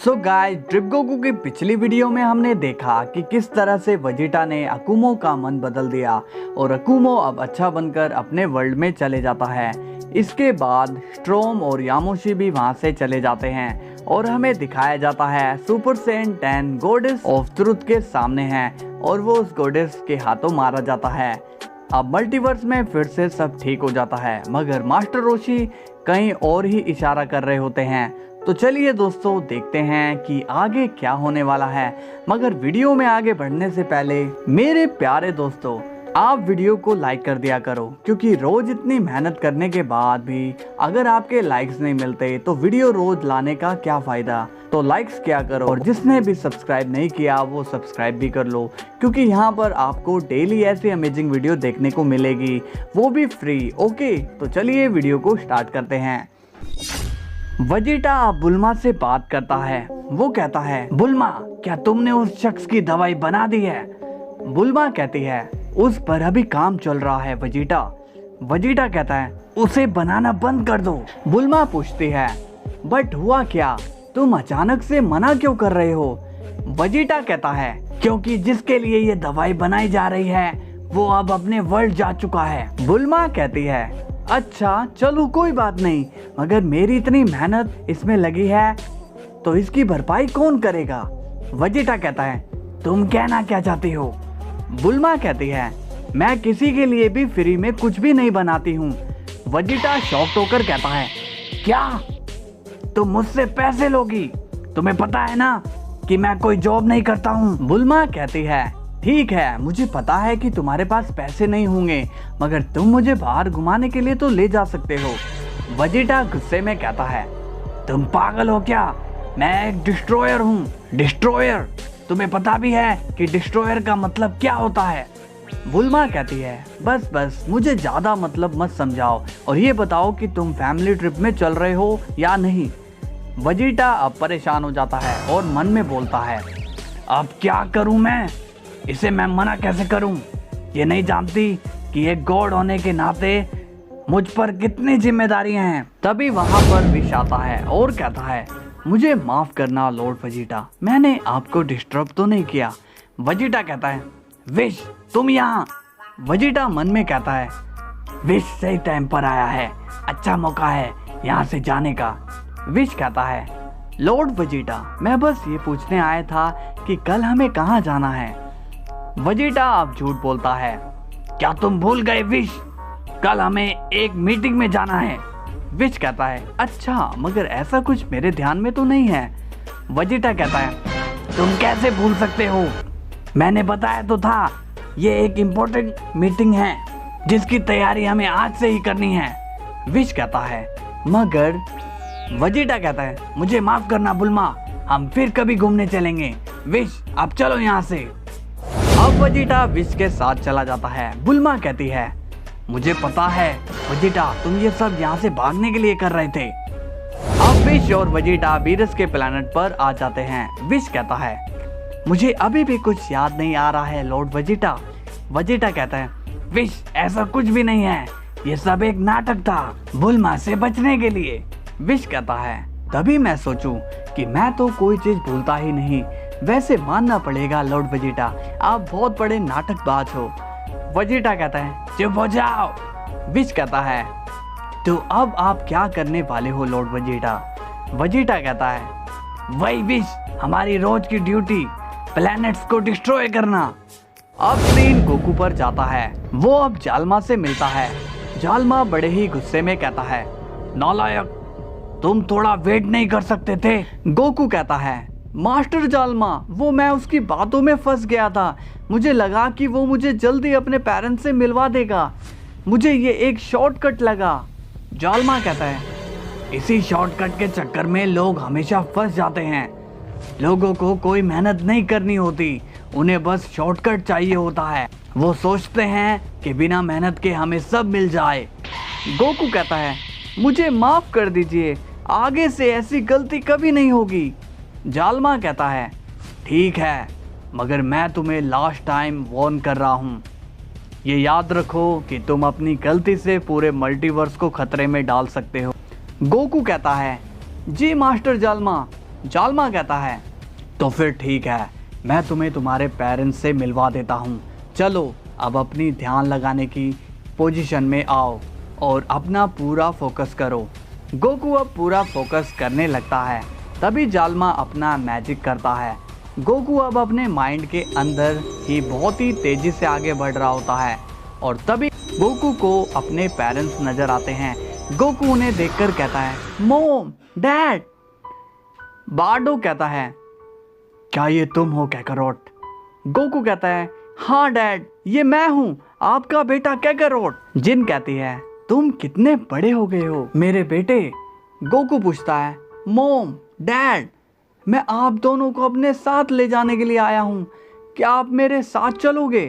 So guys, drip Goku की पिछली video में हमने देखा कि किस तरह से वेजिटा ने अकुमो का मन बदल दिया और अकुमो अब अच्छा बनकर अपने वर्ल्ड में चले जाता है। इसके बाद स्ट्रोम और यामोशी भी वहां से चले जाते हैं और हमें दिखाया जाता है super Sen 10 goddess of truth के सामने है और वो उस गॉडेस के हाथों मारा जाता है। अब मल्टीवर्स में फिर से सब ठीक हो जाता है, मगर मास्टर रोशी कहीं और ही इशारा कर रहे होते हैं। तो चलिए दोस्तों, देखते हैं कि आगे क्या होने वाला है। मगर वीडियो में आगे बढ़ने से पहले मेरे प्यारे दोस्तों, आप वीडियो को लाइक कर दिया करो, क्योंकि रोज इतनी मेहनत करने के बाद भी अगर आपके लाइक्स नहीं मिलते तो वीडियो रोज लाने का क्या फायदा। तो लाइक्स क्या करो और जिसने भी सब्सक्राइब नहीं किया वो सब्सक्राइब भी कर लो, क्योंकि यहाँ पर आपको डेली ऐसी अमेजिंग वीडियो देखने को मिलेगी, वो भी फ्री। ओके, तो चलिए वीडियो को स्टार्ट करते हैं। वेजिटा अब बुल्मा से बात करता है। वो कहता है, बुल्मा क्या तुमने उस शख्स की दवाई बना दी है? बुल्मा कहती है, उस पर अभी काम चल रहा है वेजिटा। वेजिटा कहता है, उसे बनाना बंद कर दो। बुल्मा पूछती है, बट हुआ क्या? तुम अचानक से मना क्यों कर रहे हो? वेजिटा कहता है, क्योंकि जिसके लिए ये दवाई बनाई जा रही है वो अब अपने वर्ल्ड जा चुका है। बुल्मा कहती है, अच्छा चलो कोई बात नहीं, मगर मेरी इतनी मेहनत इसमें लगी है तो इसकी भरपाई कौन करेगा? वेजिटा कहता है, तुम कहना क्या चाहती हो? बुल्मा कहती है, मैं किसी के लिए भी फ्री में कुछ भी नहीं बनाती हूँ। वेजिटा शॉक्ड होकर कहता है, क्या तुम मुझसे पैसे लोगी? तुम्हें पता है ना कि मैं कोई जॉब नहीं करता हूँ। बुल्मा कहती है, ठीक है, मुझे पता है कि तुम्हारे पास पैसे नहीं होंगे, मगर तुम मुझे बाहर घुमाने के लिए तो ले जा सकते हो। वेजिटा गुस्से में कहता है, तुम पागल हो क्या? मैं एक डिस्ट्रॉयर हूँ। डिस्ट्रॉयर? तुम्हें पता भी है कि डिस्ट्रॉयर का मतलब क्या होता है? बुल्मा कहती है, बस बस मुझे ज्यादा मतलब मत समझाओ और ये बताओ कि तुम फैमिली ट्रिप में चल रहे हो या नहीं। वेजिटा अब परेशान हो जाता है और मन में बोलता है, अब क्या करूं मैं? इसे मैं मना कैसे करूं? ये नहीं जानती कि एक गॉड होने के नाते मुझ पर कितनी जिम्मेदारियां हैं। तभी वहां पर विश आता है और कहता है, मुझे माफ करना लॉर्ड वेजिटा, मैंने आपको डिस्टर्ब तो नहीं किया। वेजिटा कहता है, विश तुम यहाँ? वेजिटा मन में कहता है, विश सही टाइम पर आया है, अच्छा मौका है यहाँ से जाने का। विश कहता है, लॉर्ड वेजिटा, मैं बस ये पूछने आया था कि कल हमें कहाँ जाना है। वेजिटा अब झूठ बोलता है, क्या तुम भूल गए विश? कल हमें एक मीटिंग में जाना है। विश कहता है, अच्छा, मगर ऐसा कुछ मेरे ध्यान में तो नहीं है। वेजिटा कहता है, तुम कैसे भूल सकते हो? मैंने बताया तो था, ये एक इम्पोर्टेंट मीटिंग है जिसकी तैयारी हमें आज से ही करनी है। विश कहता है, मगर वेजिटा कहता है, मुझे माफ करना बुल्मा, हम फिर कभी घूमने चलेंगे। विश अब चलो यहाँ से। अब वेजिटा विश के साथ चला जाता है। बुल्मा कहती है, मुझे पता है वेजिटा, तुम ये सब यहाँ से भागने के लिए कर रहे थे। अब विश और वेजिटा वीरस के प्लेनेट पर आ जाते हैं। विश कहता है, मुझे अभी भी कुछ याद नहीं आ रहा है लॉर्ड वेजिटा। वेजिटा कहता है, विश ऐसा कुछ भी नहीं है, ये सब एक नाटक था बुल्मा से बचने के लिए। विश कहता है, तभी मैं सोचूं कि मैं तो कोई चीज भूलता ही नहीं। वैसे मानना पड़ेगा लॉर्ड वेजिटा, आप बहुत बड़े नाटकबाज हो। वेजिटा कहता है, चुप हो जाओ। विश कहता है, तो अब आप क्या करने वाले हो लॉर्ड वेजिटा? वेजिटा कहता है, वही विश, हमारी रोज की ड्यूटी, प्लैनेट्स को डिस्ट्रॉय करना। अब सीन गोकू पर जाता है। वो अब जालमा से मिलता है। जालमा बड़े ही गुस्से में कहता है, नालायक, तुम थोड़ा वेट नहीं कर सकते थे? गोकू कहता है, मास्टर जालमा, वो मैं उसकी बातों में फंस गया था, मुझे लगा कि वो मुझे जल्दी अपने पेरेंट्स से मिलवा देगा, मुझे ये एक शॉर्टकट लगा। जालमा कहता है, इसी शॉर्टकट के चक्कर में लोग हमेशा फंस जाते हैं। लोगों को कोई मेहनत नहीं करनी होती, उन्हें बस शॉर्टकट चाहिए होता है। वो सोचते हैं कि बिना मेहनत के हमें सब मिल जाए। गोकू कहता है, मुझे माफ कर दीजिए, आगे से ऐसी गलती कभी नहीं होगी। जालमा कहता है, ठीक है, मगर मैं तुम्हें लास्ट टाइम वार्न कर रहा हूँ। ये याद रखो कि तुम अपनी गलती से पूरे मल्टीवर्स को खतरे में डाल सकते हो। गोकू कहता है, जी मास्टर जालमा, जालमा कहता है तो फिर ठीक है, मैं तुम्हें तुम्हारे पेरेंट्स से मिलवा देता हूँ। चलो अब अपनी ध्यान लगाने की पोजीशन में आओ और अपना पूरा फोकस करो। गोकू अब पूरा फोकस करने लगता है। तभी जालमा अपना मैजिक करता है। गोकू अब अपने माइंड के अंदर ही बहुत ही तेज़ी से आगे बढ़ रहा होता है और तभी गोकू को अपने पेरेंट्स नज़र आते हैं। गोकू उन्हें देखकर कहता है मॉम, डैड। बार्डो कहता है क्या ये तुम हो कैकरोट? गोकू कहता है हाँ डैड, ये मैं हूँ, आपका बेटा कैकरोट। जिन कहती है तुम कितने बड़े हो गए हो मेरे बेटे? गोकू पूछता है मॉम, डैड, मैं आप दोनों को अपने साथ ले जाने के लिए आया हूँ, क्या आप मेरे साथ चलोगे?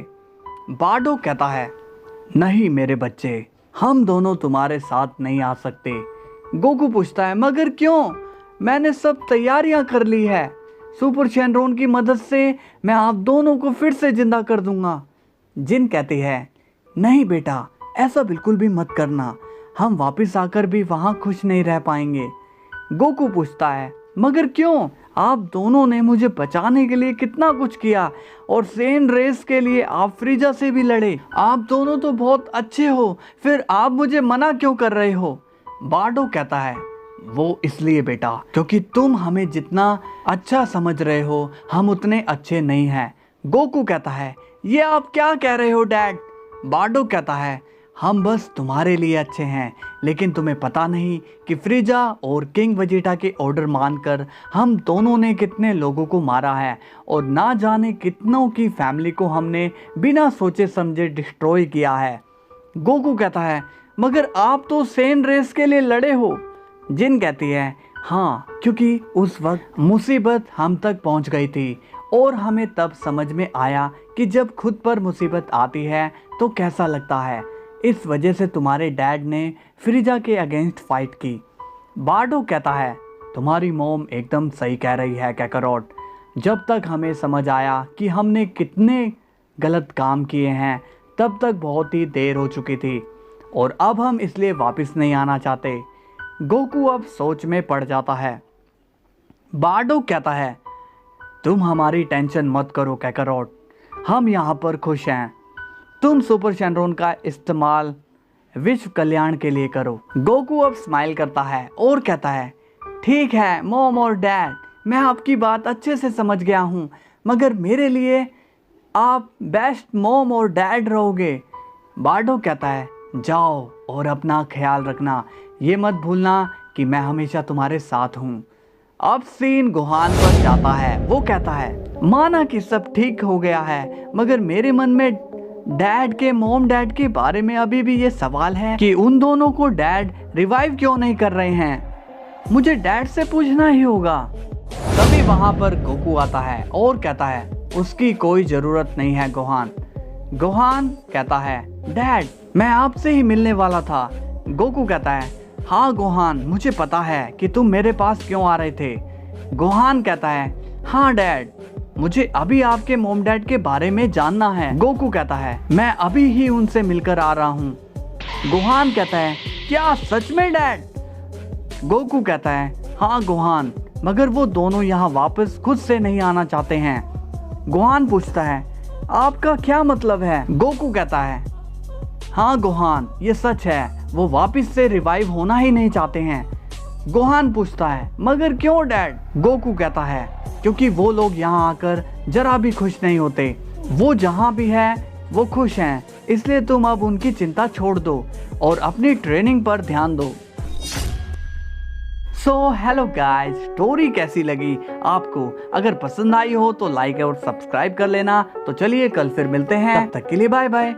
बार्डो कहता है नहीं मेरे बच्चे, हम दोनों तुम्हारे साथ नहीं आ सकते। गोकू पूछता है मगर क्यों? मैंने सब तैयारियां कर ली है, सुपर शेनरॉन की मदद से मैं आप दोनों को फिर से जिंदा कर दूंगा। जिन कहती है नहीं बेटा, ऐसा बिल्कुल भी मत करना, हम वापस आकर भी वहाँ खुश नहीं रह पाएंगे। गोकू पूछता है मगर क्यों? आप दोनों ने मुझे बचाने के लिए कितना कुछ किया और सेन रेस के लिए आप फ्रीजा से भी लड़े, आप दोनों तो बहुत अच्छे हो, फिर आप मुझे मना क्यों कर रहे हो? बार्डो कहता है वो इसलिए बेटा क्योंकि तुम हमें जितना अच्छा समझ रहे हो हम उतने अच्छे नहीं हैं। गोकू कहता है ये आप क्या कह रहे हो डैड? बार्डो कहता है हम बस तुम्हारे लिए अच्छे हैं, लेकिन तुम्हें पता नहीं कि फ्रीजा और किंग वेजिटा के ऑर्डर मानकर हम दोनों ने कितने लोगों को मारा है और ना जाने कितनों की फैमिली को हमने बिना सोचे समझे डिस्ट्रॉय किया है। गोकू कहता है मगर आप तो सेन रेस के लिए लड़े हो। जिन कहती है हाँ, क्योंकि उस वक्त मुसीबत हम तक पहुंच गई थी और हमें तब समझ में आया कि जब खुद पर मुसीबत आती है तो कैसा लगता है। इस वजह से तुम्हारे डैड ने फ्रीजा के अगेंस्ट फाइट की। बार्डो कहता है तुम्हारी मॉम एकदम सही कह रही है कैकरोट, जब तक हमें समझ आया कि हमने कितने गलत काम किए हैं तब तक बहुत ही देर हो चुकी थी और अब हम इसलिए वापस नहीं आना चाहते। गोकू अब सोच में पड़ जाता है। बार्डो कहता है तुम हमारी टेंशन मत करो कैकरोट, हम यहाँ पर खुश हैं, तुम सुपर शेनरॉन का इस्तेमाल विश्व कल्याण के लिए करो। गोकू अब स्माइल करता है और कहता है ठीक है मॉम और डैड, मैं आपकी बात अच्छे से समझ गया हूँ, मगर मेरे लिए आप बेस्ट मॉम और डैड रहोगे। बार्डो कहता है जाओ और अपना ख्याल रखना, ये मत भूलना कि मैं हमेशा तुम्हारे साथ हूँ। अब सीन गुहान पर जाता है। वो कहता है माना कि सब ठीक हो गया है, मगर मेरे मन में डैड के मॉम डैड के बारे में अभी भी ये सवाल है कि उन दोनों को डैड रिवाइव क्यों नहीं कर रहे हैं। मुझे डैड से पूछना ही होगा। तभी वहां पर गोकू आता है और कहता है उसकी कोई जरूरत नहीं है गोहान। गोहान कहता है डैड मैं आपसे ही मिलने वाला था। गोकू कहता है हाँ गोहान, मुझे पता है कि तुम मेरे पास क्यों आ रहे थे। गोहान कहता है हाँ डैड, मुझे अभी आपके मॉम डैड के बारे में जानना है। गोकू कहता है मैं अभी ही उनसे मिलकर आ रहा हूँ। गोहान कहता है क्या सच में डैड? गोकू कहता है हाँ गोहान, मगर वो दोनों यहाँ वापस खुद से नहीं आना चाहते हैं। गोहान पूछता है आपका क्या मतलब है? गोकू कहता है हाँ गोहान, ये सच है, वो वापस से रिवाइव होना ही नहीं चाहते हैं। गोहान पूछता है मगर क्यों डैड? गोकू कहता है क्योंकि वो लोग यहाँ आकर जरा भी खुश नहीं होते, वो जहाँ भी है वो खुश हैं, इसलिए तुम अब उनकी चिंता छोड़ दो और अपनी ट्रेनिंग पर ध्यान दो। सो हेलो गाइस, स्टोरी कैसी लगी आपको? अगर पसंद आई हो तो लाइक और सब्सक्राइब कर लेना। तो चलिए कल फिर मिलते हैं, तब तक के लिए बाय बाय।